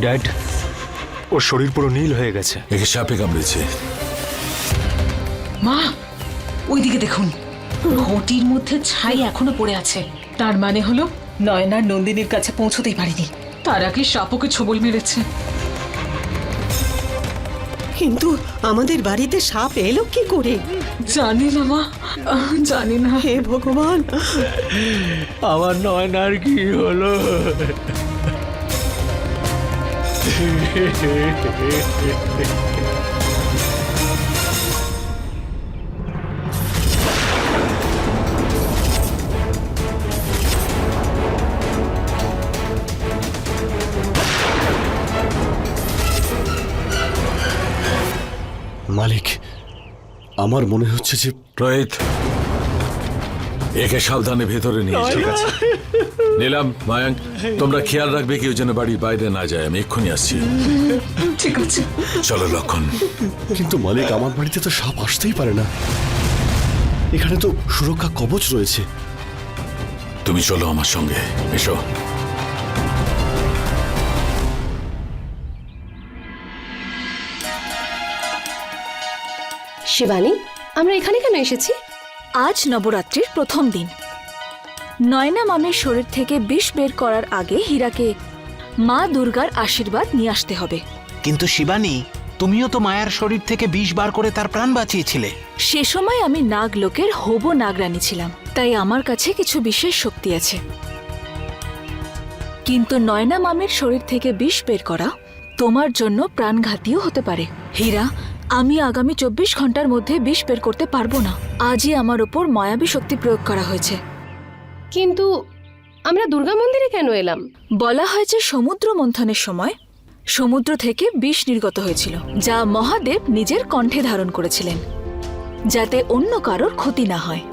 Dad, ওর শরীর পুরো নীল হয়ে গেছে। একে সাপে কামড়েছে। মা, ওইদিকে দেখুন, ঘটির মধ্যে ছাই এখনো পড়ে আছে। তার মানে হলো নয়নার নন্দিনীর কাছে পৌঁছতেই পারিনি, তার আগে সাপকে ছোবল মেরেছে। কিন্তু আমাদের বাড়িতে সাপ এলো কি করে? জানি না মা, জানি না। হে ভগবান, আমার নয়নার কি হলো? মালিক, আমার মনে হচ্ছে যে রোহিত, একে সাবধানে ভেতরে নিয়ে ঠিক আছে। নিলাম। মায়াঙ্ক, তোমরা খেয়াল রাখবে কেউ যেন বাড়ির বাইরে না যায়। আমি এক্ষুনি আসছি। ঠিক আছে। চলো লক্ষণ। কিন্তু মালিক, আমার বাড়িতে তো সাপ আসতেই পারে না। এখানে তো সুরক্ষা কবচ রয়েছে। তুমি চলো আমার সঙ্গে, এসো। শিবানী, আমরা এখানে কেন এসেছি? আজ নবরাত্রির প্রথম দিন। নয়না মামির শরীর থেকে বিষ বের করার আগে হীরাকে মা দুর্গার আশীর্বাদ নিয়ে আসতে হবে। কিন্তু শিবানী, তুমিও তো মায়ার শরীর থেকে বিষ বার করে তার প্রাণ বাঁচিয়েছিলে। সে সময় আমি নাগলোকের হবু নাগরানী ছিলাম, তাই আমার কাছে কিছু বিশেষ শক্তি আছে। কিন্তু নয়না মামির শরীর থেকে বিষ বের করা তোমার জন্য প্রাণঘাতীও হতে পারে। হীরা, আমি আগামী 24 ঘন্টার মধ্যে বিষ বের করতে পারবো না। আজই আমার উপর মায়াবী শক্তি প্রয়োগ করা হয়েছে। কিন্তু আমরা দুর্গা মন্দিরে কেন এলাম? বলা হয় যে সমুদ্র মন্থনের সময় সমুদ্র থেকে বিষ নির্গত হয়েছিল, যা মহাদেব নিজের কণ্ঠে ধারণ করেছিলেন, যাতে অন্য কারোর ক্ষতি না হয়।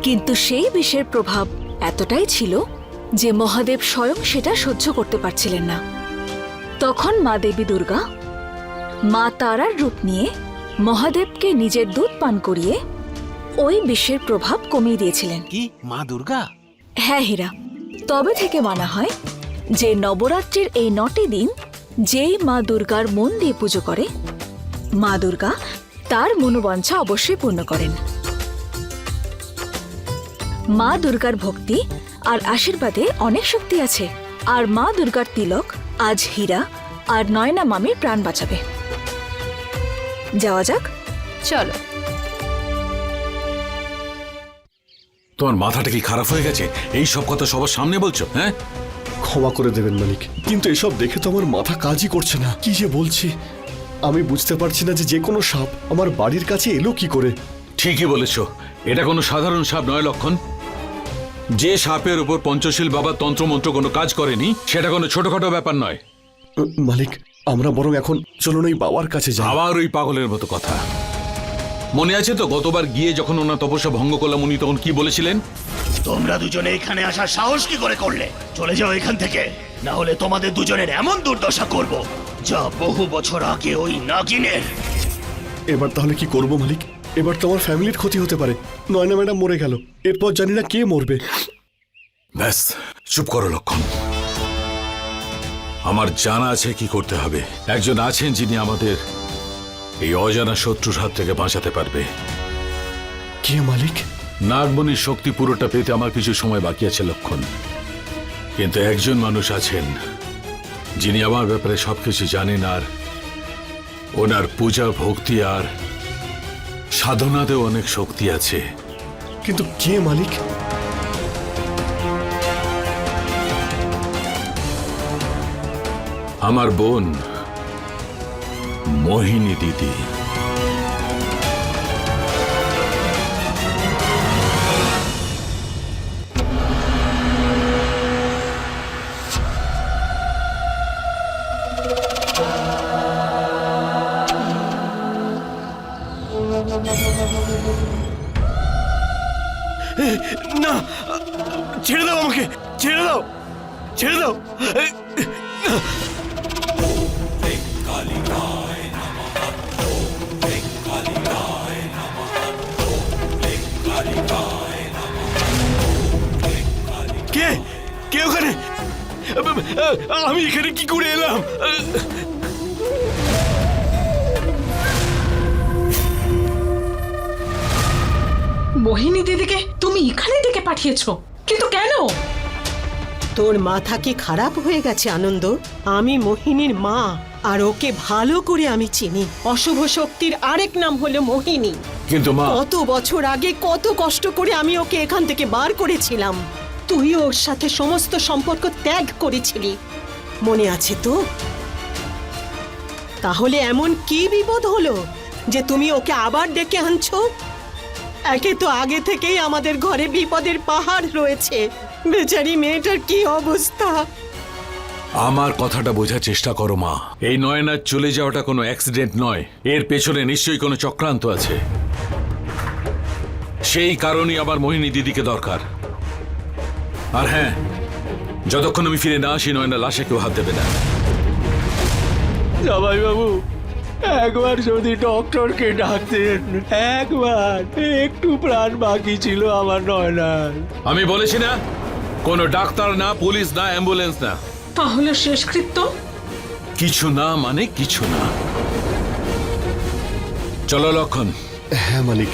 কিন্তু সেই বিষের প্রভাব এতটাই ছিল যে মহাদেব স্বয়ং সেটা সহ্য করতে পারছিলেন না। তখন মা দেবী দুর্গা মা তারার রূপ নিয়ে মহাদেবকে নিজের দুধ পান করিয়ে ওই বিষের প্রভাব কমিয়ে দিয়েছিলেন। কি মা দুর্গা? হ্যাঁ হীরা, তবে থেকে মানা হয় যে নবরাত্রির এই 9টি দিন যেই মা দুর্গার মন দিয়ে পুজো করে, মা দুর্গা তার মনোবাঞ্ছা অবশ্যই পূর্ণ করেন। মা দুর্গার ভক্তি আর আশীর্বাদে অনেক শক্তি আছে, আর মা দুর্গার তিলক আজ হীরা আর নয়না মামির প্রাণ বাঁচাবে। যাওয়া যাক। চলো। তোমার মাথাটা কি খারাপ হয়ে গেছে? এই সব কথা সবার সামনে বলছো? হ্যাঁ, ক্ষমা করে দেবেন মালিক, কিন্তু এসব দেখে তো আমার মাথা কাজই করছে না। কি যে বলছি, আমি বুঝতে পারছি না যে কোনো সাপ আমার বাড়ির কাছে এলো কি করে। ঠিকই বলেছো, এটা কোনো সাধারণ সাপ নয় লক্ষণ। যে সাপের উপর পঞ্চশীল বাবা তন্ত্রমন্ত্র কোনো কাজ করেনি, সেটা কোনো ছোটখাটো ব্যাপার নয়। মালিক, আমরা বরং এখন চলুন ওই বাবার কাছে যাই। আবার ওই পাগলের মতো কথা। মনে আছে তো গতবার গিয়ে যখন ওনার তপস্যা ভঙ্গ করলাম, উনি তখন কি বলেছিলেন? তোমরা দুজনে এখানে আসার সাহস কি করে করলে? চলে যাও এখান থেকে, না হলে তোমাদের দুজনের এমন দুর্দশা করব যা বহু বছর আগে ওই নাগিনের। এবার তাহলে কি করব মালিক? এবার তো আমার ফ্যামিলির ক্ষতি হতে পারে। নয়না ম্যাডাম মরে গেল, এরপর জানি না কে মরবে। ব্যাস, চুপ করো লক্ষণ। আমার জানা আছে কি করতে হবে। একজন আছেন যিনি আমাদের এই অজানা শত্রুর হাত থেকে বাঁচাতে পারবে। কে মালিক? নাগমণির শক্তি পুরোটা পেতে আমার কিছু সময় বাকি আছে লক্ষণ, কিন্তু একজন মানুষ আছেন যিনি আমার ব্যাপারে সবকিছু জানেন, আর ওনার পূজা ভক্তি আর সাধনাতেও অনেক শক্তি আছে। কিন্তু কে মালিক? আমার বোন মোহিনী দিদি। না, ছেড়ে দাও আমাকে, ছেড়ে দাও, ছেড়ে দাও। কে কে ওখানে? আমি এখানে কি করে এলাম? মোহিনী দিদিকে তুমি এখানে ডেকে পাঠিয়েছো, কিন্তু কেন? তোর মাথা কি খারাপ হয়ে গেছে আনন্দ? আমি মোহিনীর মা, আর ওকে ভালো করে আমি চিনি। অশুভ শক্তির আরেক নাম হলো মোহিনী। কিন্তু মা, কত বছর আগে কত কষ্ট করে আমি ওকে এখান থেকে বার করেছিলাম। তুই ওর সাথে সমস্ত সম্পর্ক ত্যাগ করেছিলি, মনে আছে তো? তাহলে এমন কি বিপদ হলো যে তুমি ওকে আবার ডেকে আনছো? একে তো আগে থেকেই আমাদের ঘরে বিপদের পাহাড় রয়েছে। বেচারি মেয়েটার কি অবস্থা। আমার কথাটা বোঝার চেষ্টা করো মা। এই নয়নার চলে যাওয়াটা কোনো অ্যাক্সিডেন্ট নয়, এর পেছনে নিশ্চয়ই কোনো চক্রান্ত আছে। সেই কারণেই আবার মোহিনী দিদিকে দরকার। আর হ্যাঁ, যতক্ষণ আমি ফিরে না আসি নয়না লাশে কেউ হাত দেবে না। জামাইবাবু, একবার যদি ডক্টরকে ডাকতেন, একবার, একটু প্রাণ বাকি ছিল আমার নয়নার। আমি বলেছি না, কোনো ডাক্তার না, পুলিশ না, অ্যাম্বুলেন্স না। তাহলে শেষকৃত্য? কিছু না মানে কিছু না। চলো লক্ষণ। হ্যাঁ মালিক।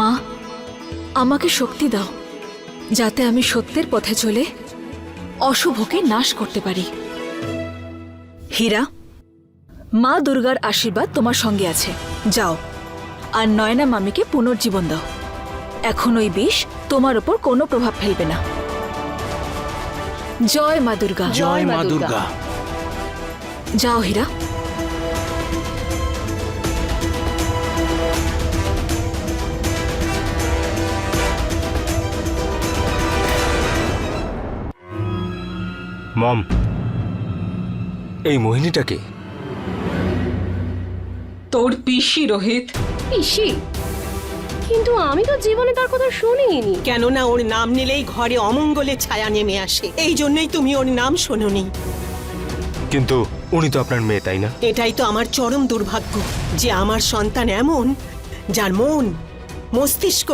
মা, আমাকে শক্তি দাও, যাতে আমি সত্যের পথে চলে অশুভকে নাশ করতে পারি। হীরা, মা দুর্গার আশীর্বাদ তোমার সঙ্গে আছে। যাও আর নয়না মামিকে পুনর্জীবন দাও। এখন ওই বিষ তোমার উপর কোনো প্রভাব ফেলবে না। জয় মা দুর্গা। জয় মা দুর্গা। যাও হীরা। মম, এই মোহিনীটাকে তোর পিসি রোহিত। পিসি? কিন্তু আমি তো জীবনে তার কথা শুনিনি। কেননা ওর নাম নিলেই ঘরে অমঙ্গলের ছায়া নেমে আসে, এই জন্যই তুমি ওর নাম শোনোনি। কিন্তু উনি তো আপনার মেয়ে, তাই না? এটাই তো আমার চরম দুর্ভাগ্য যে আমার সন্তান এমন, যার মন, মস্তিষ্ক,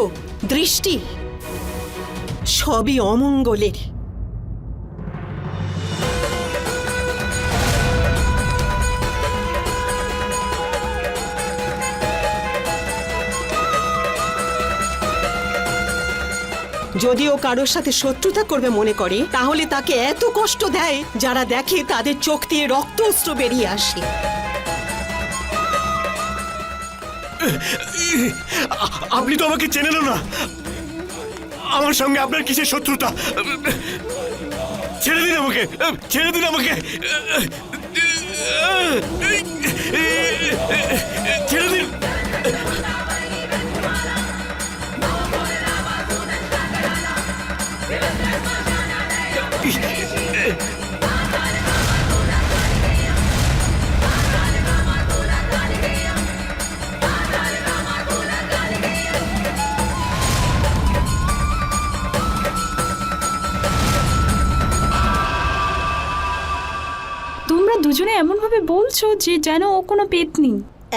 দৃষ্টি সবই অমঙ্গলের। যদি ও কারোর সাথে শত্রুতা করবে মনে করে, তাহলে তাকে এত কষ্ট দেয় যারা দেখে তাদের চোখ দিয়ে রক্ত অশ্রু বেরিয়ে আসে। আপনি তো আমাকে চেনেন না, আমার সঙ্গে আপনার কিসের শত্রুতা? ছেড়ে দিন আমাকে, ছেড়ে দিন আমাকে, ছেড়ে দিন। তোমরা দুজনে এমন ভাবে বলছো যে যেন ও কোনো পেতনি।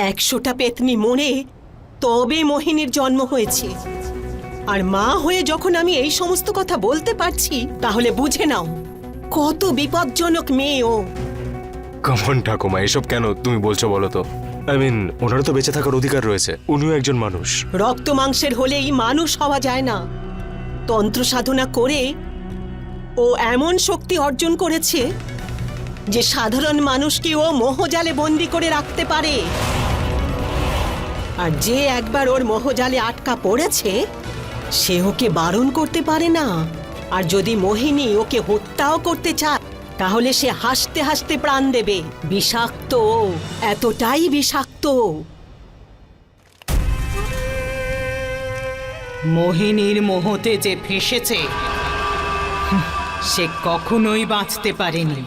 100টা পেতনি মনে তবে মোহিনীর জন্ম হয়েছে। আর মা হয়ে যখন আমি এই সমস্ত কথা বলতে পারছি, তাহলে বুঝে নাও কত বিপজ্জনক মেয়ে ও। কমন ঠাকুমা, এসব কেন তুমি বলছো বলো তো? ওনারও তো বেঁচে থাকার অধিকার রয়েছে, উনিও একজন মানুষ। রক্ত মাংসের হলেই মানুষ হওয়া যায় না। তন্ত্র সাধনা করে ও এমন শক্তি অর্জন করেছে যে সাধারণ মানুষকে ও মোহজালে বন্দি করে রাখতে পারে। আর যে একবার ওর মোহজালে আটকা পড়েছে সে ওকে বারণ করতে পারে না। আর যদি মোহিনী ওকে হত্যাও করতে চায় তাহলে সে হাসতে হাসতে প্রাণ দেবে। বিষাক্ত ও, এতটাই বিষাক্ত। মোহিনীর মোহতে যে ফেসেছে সে কখনোই বাঁচতে পারেনি।